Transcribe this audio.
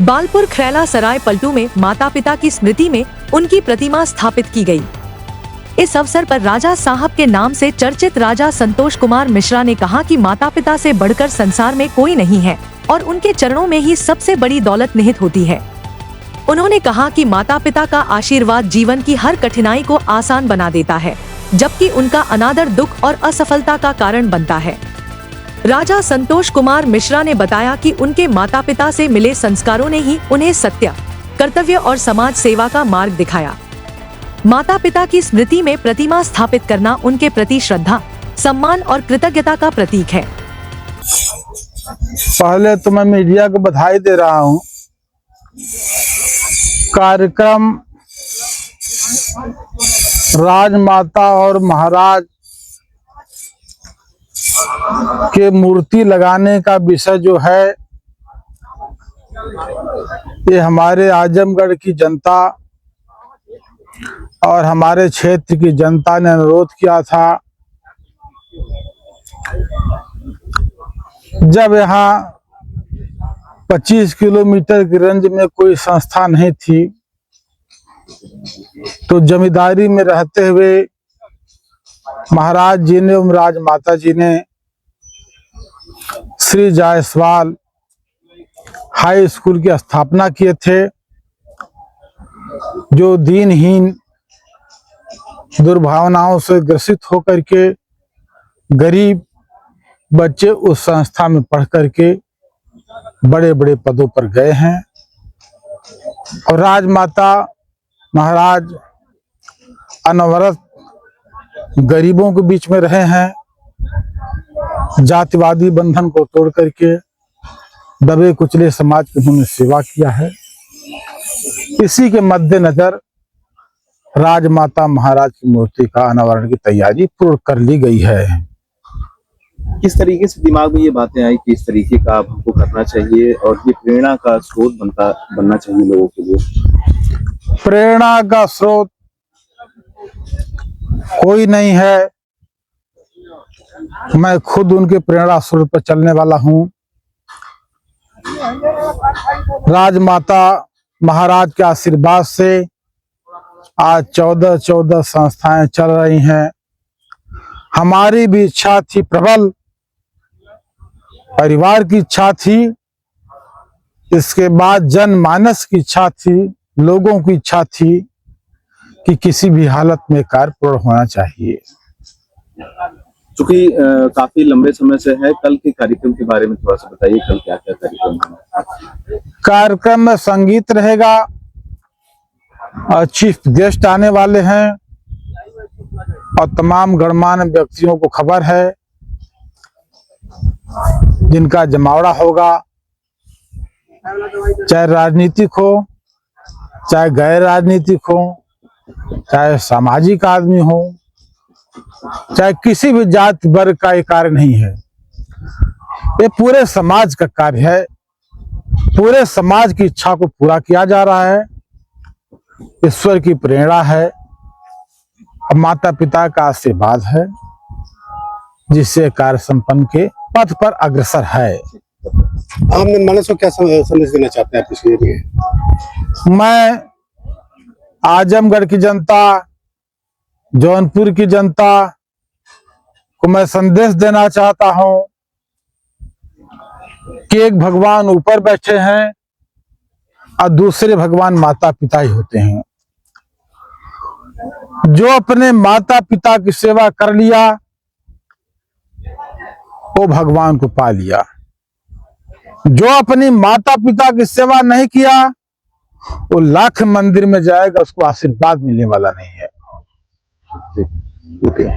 बालपुर खरैला सराय पलटू में माता पिता की स्मृति में उनकी प्रतिमा स्थापित की गई। इस अवसर पर राजा साहब के नाम से चर्चित राजा संतोष कुमार मिश्रा ने कहा कि माता पिता से बढ़कर संसार में कोई नहीं है और उनके चरणों में ही सबसे बड़ी दौलत निहित होती है। उन्होंने कहा कि माता पिता का आशीर्वाद जीवन की हर कठिनाई को आसान बना देता है, जबकि उनका अनादर दुख और असफलता का कारण बनता है। राजा संतोष कुमार मिश्रा ने बताया कि उनके माता पिता से मिले संस्कारों ने ही उन्हें सत्य, कर्तव्य और समाज सेवा का मार्ग दिखाया। माता पिता की स्मृति में प्रतिमा स्थापित करना उनके प्रति श्रद्धा, सम्मान और कृतज्ञता का प्रतीक है। पहले तो मैं मीडिया को बधाई दे रहा हूं। कार्यक्रम राजमाता और महाराज के मूर्ति लगाने का विषय जो है, ये हमारे आजमगढ़ की जनता और हमारे क्षेत्र की जनता ने अनुरोध किया था। जब यहाँ 25 किलोमीटर की रेंज में कोई संस्था नहीं थी, तो जमींदारी में रहते हुए महाराज जी ने एवं राजमाता जी ने श्री जायसवाल हाई स्कूल की स्थापना किए थे, जो दीनहीन दुर्भावनाओं से ग्रसित होकर के गरीब बच्चे उस संस्था में पढ़ करके बड़े बड़े पदों पर गए हैं। और राजमाता महाराज अनवरत गरीबों के बीच में रहे हैं, जातिवादी बंधन को तोड़ करके दबे कुचले समाज की उन्होंने सेवा किया है। इसी के मद्देनजर राजमाता महाराज की मूर्ति का अनावरण की तैयारी पूर्ण कर ली गई है। किस तरीके से दिमाग में ये बातें आई कि इस तरीके का हमको करना चाहिए और ये प्रेरणा का स्रोत बनना चाहिए लोगों के लिए? प्रेरणा का स्रोत कोई नहीं है, मैं खुद उनके प्रेरणा स्रोत पर चलने वाला हूँ। राजमाता महाराज के आशीर्वाद से आज 14 संस्थाएं चल रही हैं। हमारी भी इच्छा थी प्रबल, परिवार की इच्छा थी, इसके बाद जनमानस की इच्छा थी, लोगों की इच्छा थी कि किसी भी हालत में कार्य पूर्ण होना चाहिए। चूंकि काफी लंबे समय से है, कल के कार्यक्रम के बारे में थोड़ा सा बताइए, कल क्या क्या कार्यक्रम है? कार्यक्रम में संगीत रहेगा, चीफ गेस्ट आने वाले हैं और तमाम गणमान्य व्यक्तियों को खबर है जिनका जमावड़ा होगा, चाहे राजनीतिक हो, चाहे गैर राजनीतिक हो, चाहे सामाजिक आदमी हो, चाहे किसी भी जाति वर्ग का ये कार्य नहीं है, ये पूरे समाज का कार्य है। पूरे समाज की इच्छा को पूरा किया जा रहा है। ईश्वर की प्रेरणा है और माता पिता का आशीर्वाद है, जिससे कार्य संपन्न के पथ पर अग्रसर है। आम जनमानस को क्या संदेश देना चाहते हैं आप इसके लिए? मैं आजमगढ़ की जनता, जौनपुर की जनता को मैं संदेश देना चाहता हूं कि एक भगवान ऊपर बैठे हैं और दूसरे भगवान माता पिता ही होते हैं। जो अपने माता पिता की सेवा कर लिया वो भगवान को पा लिया। जो अपनी माता पिता की सेवा नहीं किया वो लाख मंदिर में जाएगा, उसको आशीर्वाद मिलने वाला नहीं है। ओके।